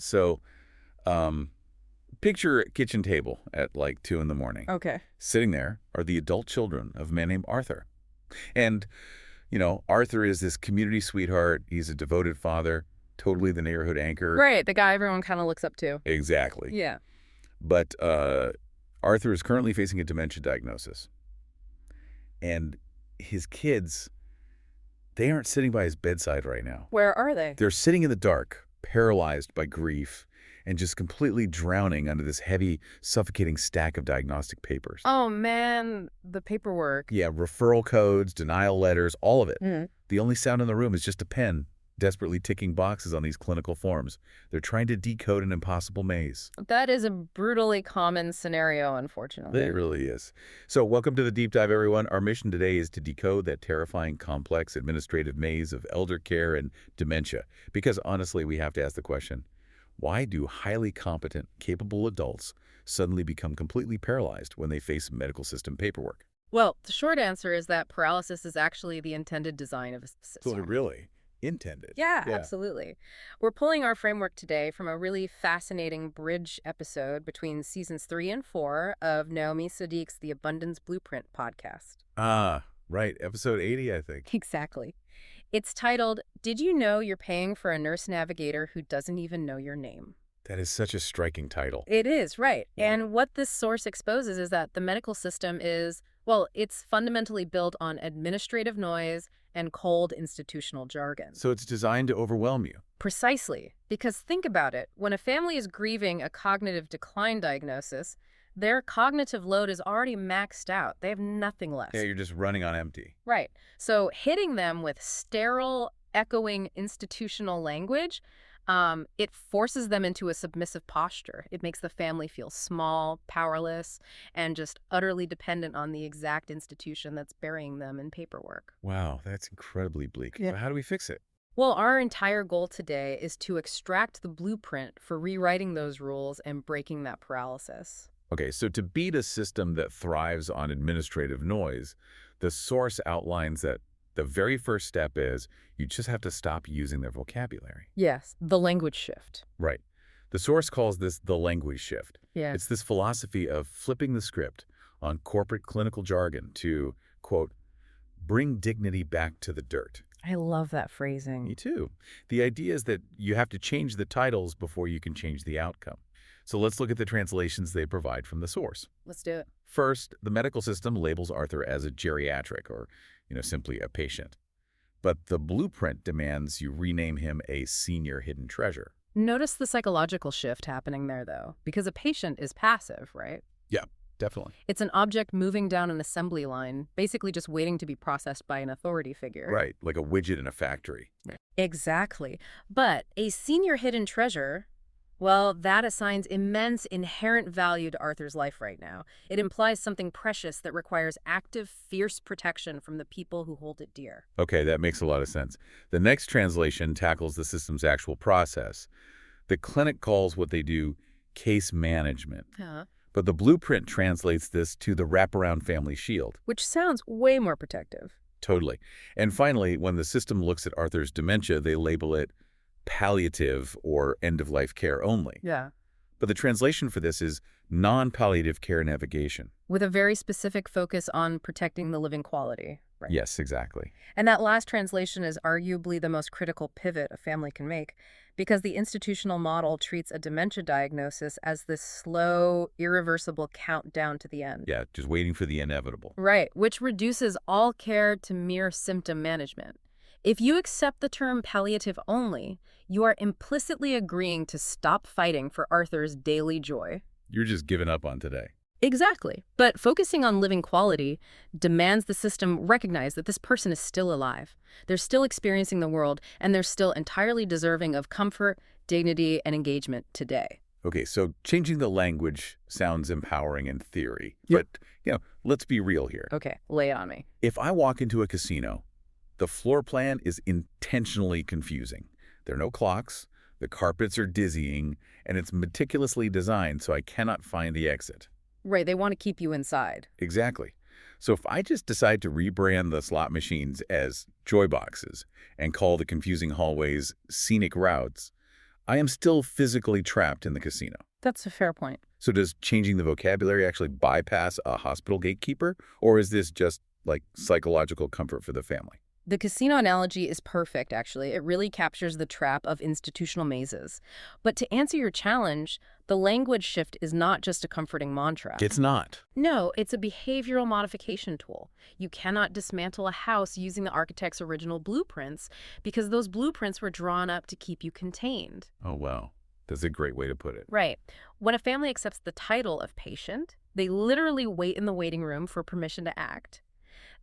So, picture a kitchen table at like 2 in the morning. Okay. Sitting there are the adult children of a man named Arthur. And, Arthur is this community sweetheart. He's a devoted father, totally the neighborhood anchor. Right, the guy everyone kind of looks up to. Exactly. Yeah. But Arthur is currently facing a dementia diagnosis. And his kids, they aren't sitting by his bedside right now. Where are they? They're sitting in the dark, paralyzed by grief, and just completely drowning under this heavy, suffocating stack of diagnostic papers. Oh, man, the paperwork. Yeah, referral codes, denial letters, all of it. Mm. The only sound in the room is just a pen desperately ticking boxes on these clinical forms. They're trying to decode an impossible maze. That is a brutally common scenario, unfortunately. It really is. So welcome to the Deep Dive, everyone. Our mission today is to decode that terrifying, complex administrative maze of elder care and dementia. Because honestly, we have to ask the question, why do highly competent, capable adults suddenly become completely paralyzed when they face medical system paperwork? Well, the short answer is that paralysis is actually the intended design of a system. So really intended. Yeah, absolutely. We're pulling our framework today from a really fascinating bridge episode between seasons 3 and 4 of Naomi Sadiq's The Abundance Blueprint podcast. Ah, right. Episode 80, I think. Exactly. It's titled, Did You Know You're Paying for a Nurse Navigator Who Doesn't Even Know Your Name? That is such a striking title. It is, right. Yeah. And what this source exposes is that the medical system is, well, it's fundamentally built on administrative noise and cold institutional jargon. So it's designed to overwhelm you. Precisely. Because think about it. When a family is grieving a cognitive decline diagnosis, their cognitive load is already maxed out. They have nothing left. Yeah, you're just running on empty. Right. So hitting them with sterile, echoing institutional language, it forces them into a submissive posture. It makes the family feel small, powerless, and just utterly dependent on the exact institution that's burying them in paperwork. Wow, that's incredibly bleak. Yeah. But how do we fix it? Well, our entire goal today is to extract the blueprint for rewriting those rules and breaking that paralysis. Okay, so to beat a system that thrives on administrative noise, the source outlines that the very first step is you just have to stop using their vocabulary. Yes, the language shift. Right. The source calls this the language shift. Yeah. It's this philosophy of flipping the script on corporate clinical jargon to, quote, bring dignity back to the dirt. I love that phrasing. Me too. The idea is that you have to change the titles before you can change the outcome. So let's look at the translations they provide from the source. Let's do it. First, the medical system labels Arthur as a geriatric or, simply a patient. But the blueprint demands you rename him a senior hidden treasure. Notice the psychological shift happening there, though, because a patient is passive, right? Yeah, definitely. It's an object moving down an assembly line, basically just waiting to be processed by an authority figure. Right, like a widget in a factory. Exactly. But a senior hidden treasure, well, that assigns immense inherent value to Arthur's life right now. It implies something precious that requires active, fierce protection from the people who hold it dear. Okay, that makes a lot of sense. The next translation tackles the system's actual process. The clinic calls what they do case management. But the blueprint translates this to the Wraparound Family Shield. Which sounds way more protective. Totally. And finally, when the system looks at Arthur's dementia, they label it palliative or end-of-life care only. Yeah. But the translation for this is non-palliative care navigation. With a very specific focus on protecting the living quality. Right. Yes, exactly. And that last translation is arguably the most critical pivot a family can make, because the institutional model treats a dementia diagnosis as this slow, irreversible countdown to the end. Yeah, just waiting for the inevitable. Right, which reduces all care to mere symptom management. If you accept the term palliative only, you are implicitly agreeing to stop fighting for Arthur's daily joy. You're just giving up on today. Exactly. But focusing on living quality demands the system recognize that this person is still alive. They're still experiencing the world, and they're still entirely deserving of comfort, dignity, and engagement today. Okay, so changing the language sounds empowering in theory. Yep. But, let's be real here. Okay, lay it on me. If I walk into a casino, the floor plan is intentionally confusing. There are no clocks, the carpets are dizzying, and it's meticulously designed so I cannot find the exit. Right, they want to keep you inside. Exactly. So if I just decide to rebrand the slot machines as joy boxes and call the confusing hallways scenic routes, I am still physically trapped in the casino. That's a fair point. So does changing the vocabulary actually bypass a hospital gatekeeper? Or is this just like psychological comfort for the family? The casino analogy is perfect, actually. It really captures the trap of institutional mazes. But to answer your challenge, the language shift is not just a comforting mantra. It's not. No, it's a behavioral modification tool. You cannot dismantle a house using the architect's original blueprints because those blueprints were drawn up to keep you contained. Oh, wow. That's a great way to put it. Right. When a family accepts the title of patient, they literally wait in the waiting room for permission to act.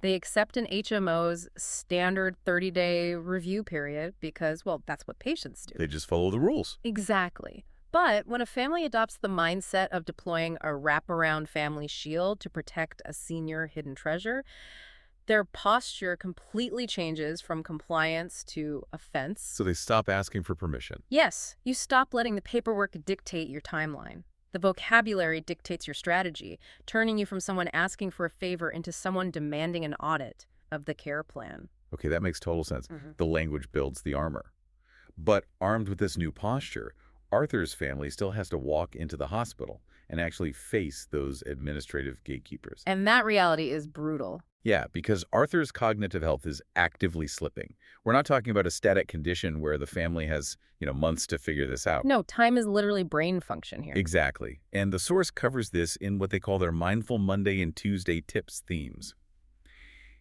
They accept an HMO's standard 30-day review period because, well, that's what patients do. They just follow the rules. Exactly. But when a family adopts the mindset of deploying a Wraparound Family Shield to protect a senior hidden treasure, their posture completely changes from compliance to offense. So they stop asking for permission. Yes, you stop letting the paperwork dictate your timeline. The vocabulary dictates your strategy, turning you from someone asking for a favor into someone demanding an audit of the care plan. Okay, that makes total sense. The language builds the armor. But armed with this new posture, Arthur's family still has to walk into the hospital and actually face those administrative gatekeepers. And that reality is brutal. Yeah, because Arthur's cognitive health is actively slipping. We're not talking about a static condition where the family has, months to figure this out. No, time is literally brain function here. Exactly. And the source covers this in what they call their Mindful Monday and Tuesday Tips themes.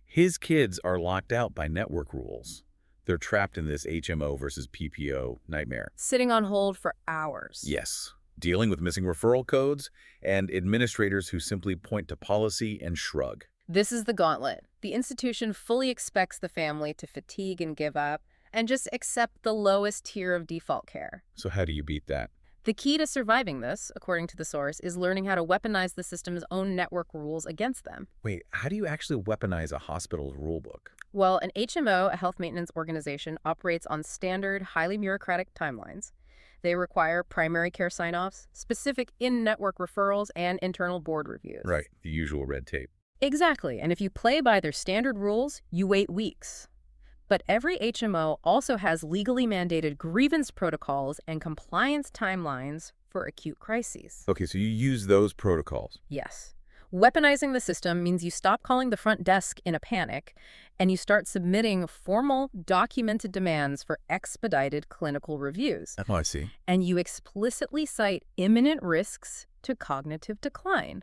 His kids are locked out by network rules. They're trapped in this HMO versus PPO nightmare. Sitting on hold for hours. Yes. Dealing with missing referral codes and administrators who simply point to policy and shrug. This is the gauntlet. The institution fully expects the family to fatigue and give up and just accept the lowest tier of default care. So how do you beat that? The key to surviving this, according to the source, is learning how to weaponize the system's own network rules against them. Wait, how do you actually weaponize a hospital's rulebook? Well, an HMO, a health maintenance organization, operates on standard, highly bureaucratic timelines. They require primary care sign-offs, specific in-network referrals, and internal board reviews. Right, the usual red tape. Exactly, and if you play by their standard rules, you wait weeks. But every HMO also has legally mandated grievance protocols and compliance timelines for acute crises. Okay, so you use those protocols. Yes. Weaponizing the system means you stop calling the front desk in a panic and you start submitting formal, documented demands for expedited clinical reviews. Oh, I see. And you explicitly cite imminent risks to cognitive decline.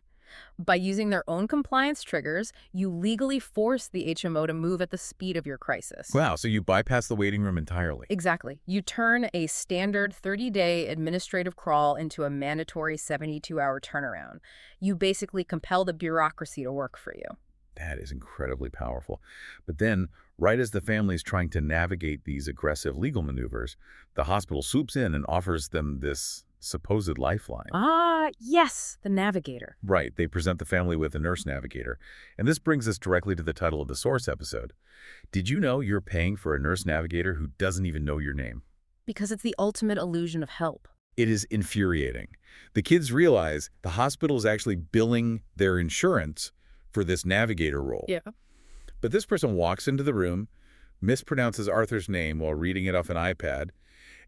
By using their own compliance triggers, you legally force the HMO to move at the speed of your crisis. Wow, so you bypass the waiting room entirely. Exactly. You turn a standard 30-day administrative crawl into a mandatory 72-hour turnaround. You basically compel the bureaucracy to work for you. That is incredibly powerful. But then, right as the family's trying to navigate these aggressive legal maneuvers, the hospital swoops in and offers them this supposed lifeline. Ah, yes, the navigator. Right, they present the family with a nurse navigator. And this brings us directly to the title of the source episode. Did you know you're paying for a nurse navigator who doesn't even know your name? Because it's the ultimate illusion of help. It is infuriating. The kids realize the hospital is actually billing their insurance for this navigator role. Yeah. But this person walks into the room, mispronounces Arthur's name while reading it off an iPad,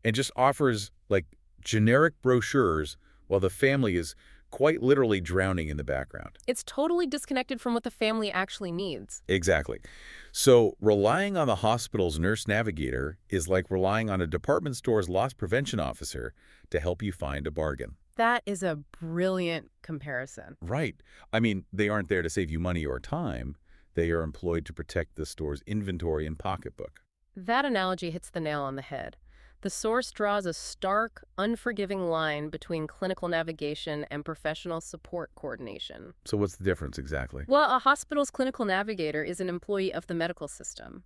and just offers, generic brochures while the family is quite literally drowning in the background. It's totally disconnected from what the family actually needs. Exactly. So relying on the hospital's nurse navigator is like relying on a department store's loss prevention officer to help you find a bargain. That is a brilliant comparison. Right. I mean, they aren't there to save you money or time. They are employed to protect the store's inventory and pocketbook. That analogy hits the nail on the head. The source draws a stark, unforgiving line between clinical navigation and professional support coordination. So what's the difference exactly? Well, a hospital's clinical navigator is an employee of the medical system.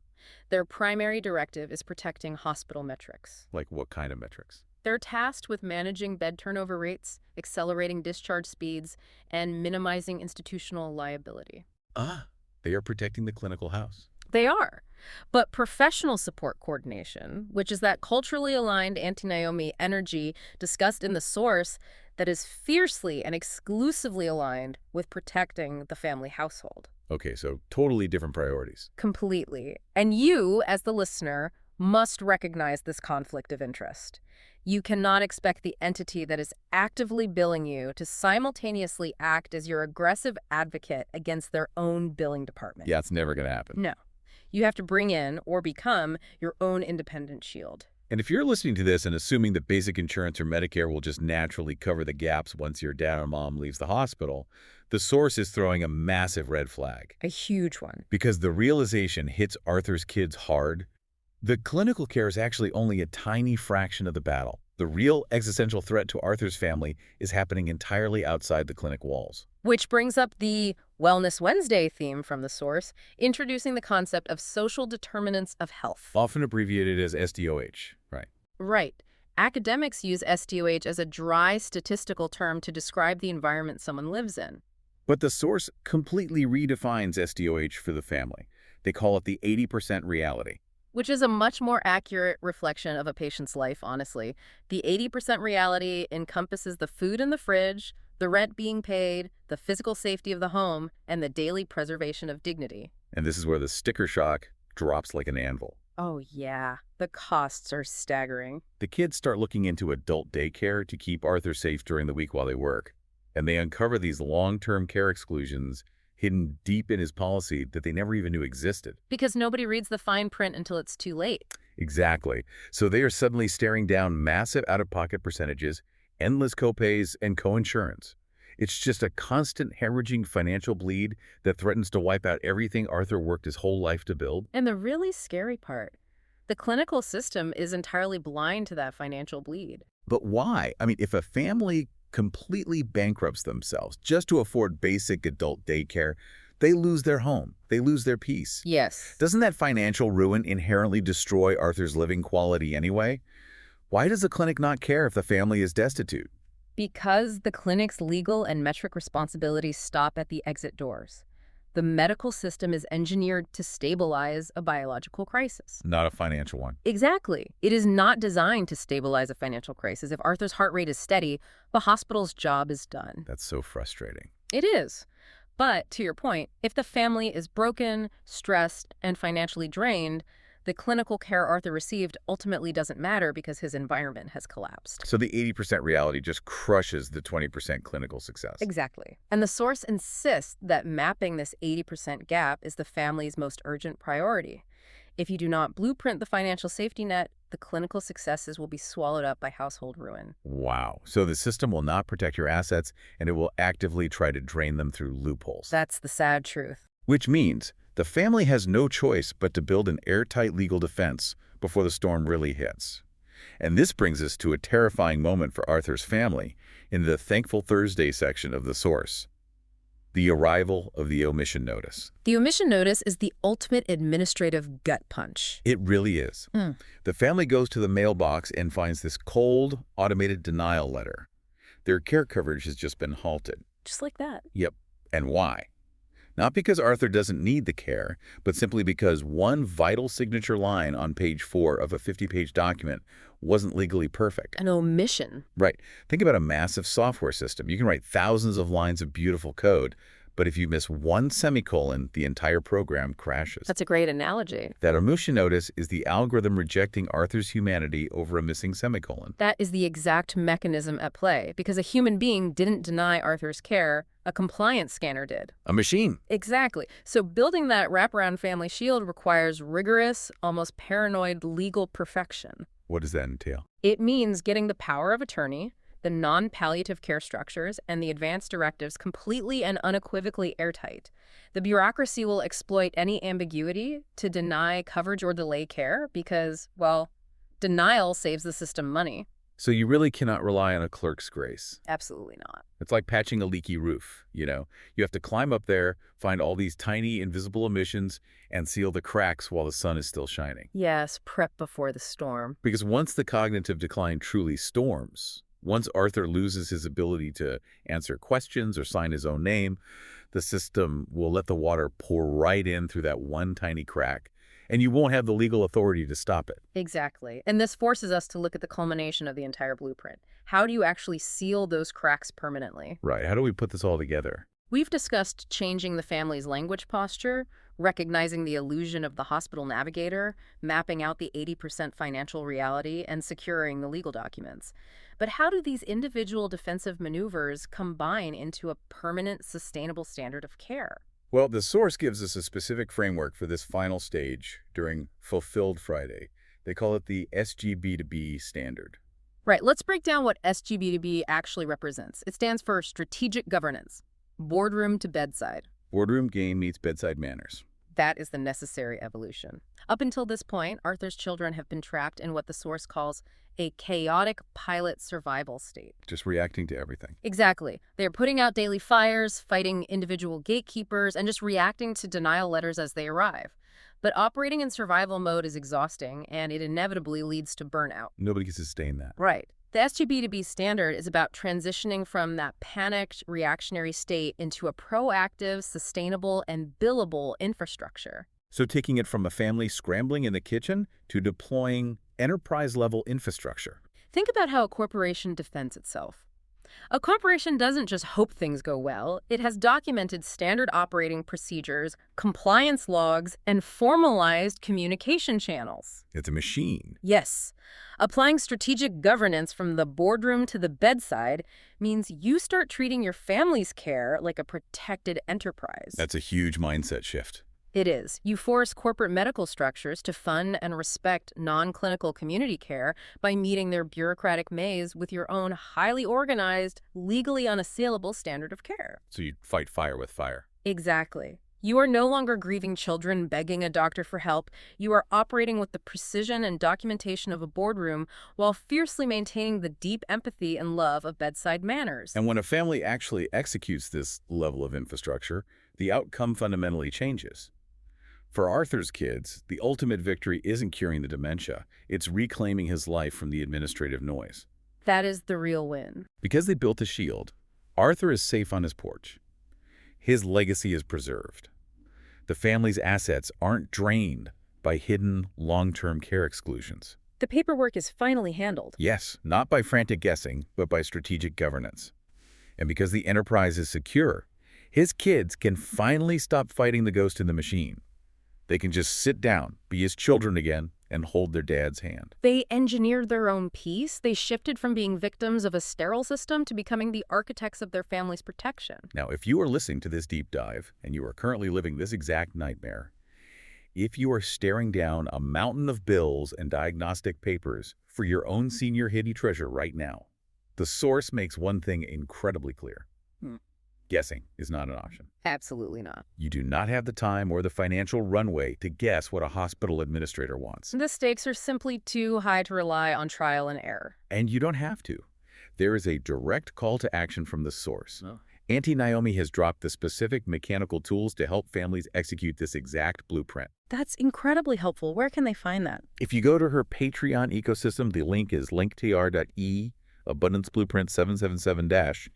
Their primary directive is protecting hospital metrics. Like what kind of metrics? They're tasked with managing bed turnover rates, accelerating discharge speeds, and minimizing institutional liability. They are protecting the clinical house. They are. But professional support coordination, which is that culturally aligned anti-Naomi energy discussed in the source that is fiercely and exclusively aligned with protecting the family household. Okay, so totally different priorities. Completely. And you, as the listener, must recognize this conflict of interest. You cannot expect the entity that is actively billing you to simultaneously act as your aggressive advocate against their own billing department. Yeah, it's never going to happen. No. You have to bring in or become your own independent shield. And if you're listening to this and assuming that basic insurance or Medicare will just naturally cover the gaps once your dad or mom leaves the hospital, the source is throwing a massive red flag. A huge one. Because the realization hits Arthur's kids hard. The clinical care is actually only a tiny fraction of the battle. The real existential threat to Arthur's family is happening entirely outside the clinic walls. Which brings up the Wellness Wednesday theme from the source, introducing the concept of social determinants of health. Often abbreviated as SDOH, right? Right. Academics use SDOH as a dry statistical term to describe the environment someone lives in. But the source completely redefines SDOH for the family. They call it the 80% reality. Which is a much more accurate reflection of a patient's life, honestly. The 80% reality encompasses the food in the fridge, the rent being paid, the physical safety of the home, and the daily preservation of dignity. And this is where the sticker shock drops like an anvil. Oh, yeah. The costs are staggering. The kids start looking into adult daycare to keep Arthur safe during the week while they work. And they uncover these long-term care exclusions hidden deep in his policy that they never even knew existed. Because nobody reads the fine print until it's too late. Exactly. So they are suddenly staring down massive out-of-pocket percentages, endless copays, and coinsurance. It's just a constant hemorrhaging financial bleed that threatens to wipe out everything Arthur worked his whole life to build. And the really scary part, the clinical system is entirely blind to that financial bleed. But why? I mean, if a family completely bankrupts themselves just to afford basic adult daycare, they lose their home. They lose their peace. Yes. Doesn't that financial ruin inherently destroy Arthur's living quality anyway? Why does the clinic not care if the family is destitute? Because the clinic's legal and metric responsibilities stop at the exit doors. The medical system is engineered to stabilize a biological crisis. Not a financial one. Exactly. It is not designed to stabilize a financial crisis. If Arthur's heart rate is steady, the hospital's job is done. That's so frustrating. It is. But, to your point, if the family is broken, stressed, and financially drained, the clinical care Arthur received ultimately doesn't matter because his environment has collapsed. So the 80% reality just crushes the 20% clinical success. Exactly. And the source insists that mapping this 80% gap is the family's most urgent priority. If you do not blueprint the financial safety net, the clinical successes will be swallowed up by household ruin. Wow. So the system will not protect your assets, and it will actively try to drain them through loopholes. That's the sad truth. Which means the family has no choice but to build an airtight legal defense before the storm really hits. And this brings us to a terrifying moment for Arthur's family in the Thankful Thursday section of the source. The arrival of the omission notice. The omission notice is the ultimate administrative gut punch. It really is. The family goes to the mailbox and finds this cold, automated denial letter. Their care coverage has just been halted. Just like that. Yep. And why? Not because Arthur doesn't need the care, but simply because one vital signature line on page 4 of a 50-page document wasn't legally perfect. An omission. Right. Think about a massive software system. You can write thousands of lines of beautiful code, but if you miss one semicolon, the entire program crashes. That's a great analogy. That omission notice is the algorithm rejecting Arthur's humanity over a missing semicolon. That is the exact mechanism at play, because a human being didn't deny Arthur's care, a compliance scanner did. A machine. Exactly. So building that Wraparound Family Shield requires rigorous, almost paranoid legal perfection. What does that entail? It means getting the power of attorney, the non-palliative care structures, and the advanced directives completely and unequivocally airtight. The bureaucracy will exploit any ambiguity to deny coverage or delay care because, well, denial saves the system money. So you really cannot rely on a clerk's grace. Absolutely not. It's like patching a leaky roof, you know? You have to climb up there, find all these tiny invisible emissions, and seal the cracks while the sun is still shining. Yes, prep before the storm. Because once the cognitive decline truly storms, once Arthur loses his ability to answer questions or sign his own name, the system will let the water pour right in through that one tiny crack, and you won't have the legal authority to stop it. Exactly. And this forces us to look at the culmination of the entire blueprint. How do you actually seal those cracks permanently? Right. How do we put this all together? We've discussed changing the family's language posture, recognizing the illusion of the hospital navigator, mapping out the 80% financial reality, and securing the legal documents. But how do these individual defensive maneuvers combine into a permanent, sustainable standard of care? Well, the source gives us a specific framework for this final stage during Fulfilled Friday. They call it the SGB2B standard. Right, let's break down what SGB2B actually represents. It stands for Strategic Governance, boardroom to bedside. Boardroom game meets bedside manners. That is the necessary evolution. Up until this point, Arthur's children have been trapped in what the source calls a chaotic pilot survival state. Just reacting to everything. Exactly. They're putting out daily fires, fighting individual gatekeepers, and just reacting to denial letters as they arrive. But operating in survival mode is exhausting, and it inevitably leads to burnout. Nobody can sustain that. Right. The SGB2B standard is about transitioning from that panicked, reactionary state into a proactive, sustainable, and billable infrastructure. So taking it from a family scrambling in the kitchen to deploying enterprise-level infrastructure. Think about how a corporation defends itself. A corporation doesn't just hope things go well. It has documented standard operating procedures, compliance logs, and formalized communication channels. It's a machine. Yes. Applying strategic governance from the boardroom to the bedside means you start treating your family's care like a protected enterprise. That's a huge mindset shift. It is. You force corporate medical structures to fund and respect non-clinical community care by meeting their bureaucratic maze with your own highly organized, legally unassailable standard of care. So you fight fire with fire. Exactly. You are no longer grieving children begging a doctor for help. You are operating with the precision and documentation of a boardroom while fiercely maintaining the deep empathy and love of bedside manners. And when a family actually executes this level of infrastructure, the outcome fundamentally changes. For Arthur's kids, the ultimate victory isn't curing the dementia. It's reclaiming his life from the administrative noise. That is the real win. Because they built a shield, Arthur is safe on his porch. His legacy is preserved. The family's assets aren't drained by hidden long-term care exclusions. The paperwork is finally handled. Yes, not by frantic guessing, but by strategic governance. And because the enterprise is secure, his kids can finally stop fighting the ghost in the machine. They can just sit down, be his children again, and hold their dad's hand. They engineered their own peace. They shifted from being victims of a sterile system to becoming the architects of their family's protection. Now, if you are listening to this deep dive, and you are currently living this exact nightmare, if you are staring down a mountain of bills and diagnostic papers for your own senior hidden treasure right now, the source makes one thing incredibly clear. Guessing is not an option. Absolutely not. You do not have the time or the financial runway to guess what a hospital administrator wants. The stakes are simply too high to rely on trial and error. And you don't have to. There is a direct call to action from the source. Oh. Auntie Naomi has dropped the specific mechanical tools to help families execute this exact blueprint. That's incredibly helpful. Where can they find that? If you go to her Patreon ecosystem, the link is linktr.e, Abundance Blueprint 777-.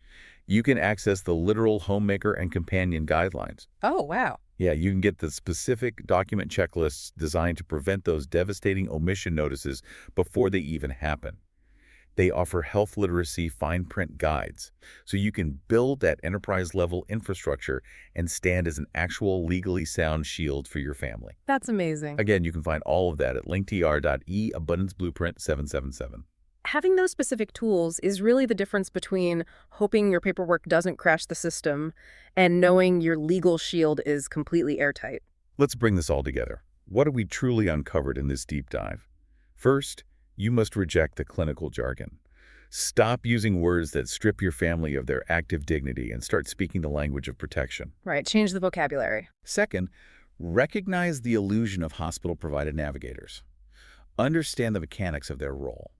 You can access the literal homemaker and companion guidelines. Oh, wow. Yeah, you can get the specific document checklists designed to prevent those devastating omission notices before they even happen. They offer health literacy fine print guides, so you can build that enterprise-level infrastructure and stand as an actual legally sound shield for your family. That's amazing. Again, you can find all of that at linktr.e, Abundance Blueprint 777. Having those specific tools is really the difference between hoping your paperwork doesn't crash the system and knowing your legal shield is completely airtight. Let's bring this all together. What have we truly uncovered in this deep dive? First, you must reject the clinical jargon. Stop using words that strip your family of their active dignity and start speaking the language of protection. Right, change the vocabulary. Second, recognize the illusion of hospital-provided navigators. Understand the mechanics of their role.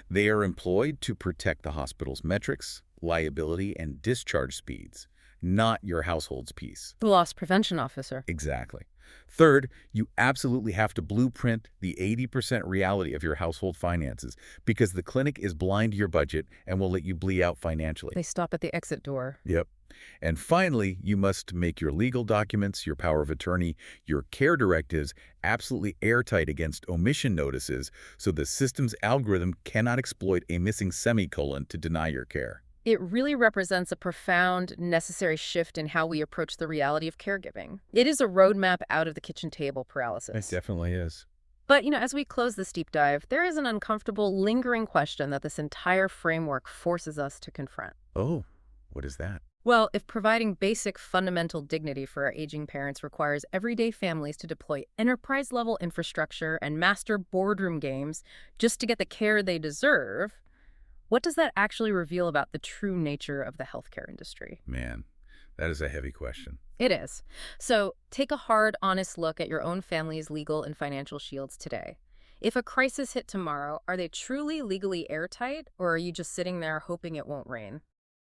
They are employed to protect the hospital's metrics, liability, and discharge speeds, not your household's peace. The loss prevention officer. Exactly. Third, you absolutely have to blueprint the 80% reality of your household finances because the clinic is blind to your budget and will let you bleed out financially. They stop at the exit door. Yep. And finally, you must make your legal documents, your power of attorney, your care directives absolutely airtight against omission notices so the system's algorithm cannot exploit a missing semicolon to deny your care. It really represents a profound, necessary shift in how we approach the reality of caregiving. It is a roadmap out of the kitchen table It paralysis. definitely is. But, as we close this deep dive, there is an uncomfortable, lingering question that this entire framework forces us to confront. Oh, what is that? Well, if providing basic fundamental dignity for our aging parents requires everyday families to deploy enterprise-level infrastructure and master boardroom games just to get the care they deserve, what does that actually reveal about the true nature of the healthcare industry? Man, that is a heavy question. It is. So take a hard, honest look at your own family's legal and financial shields today. If a crisis hit tomorrow, are they truly legally airtight, or are you just sitting there hoping it won't rain?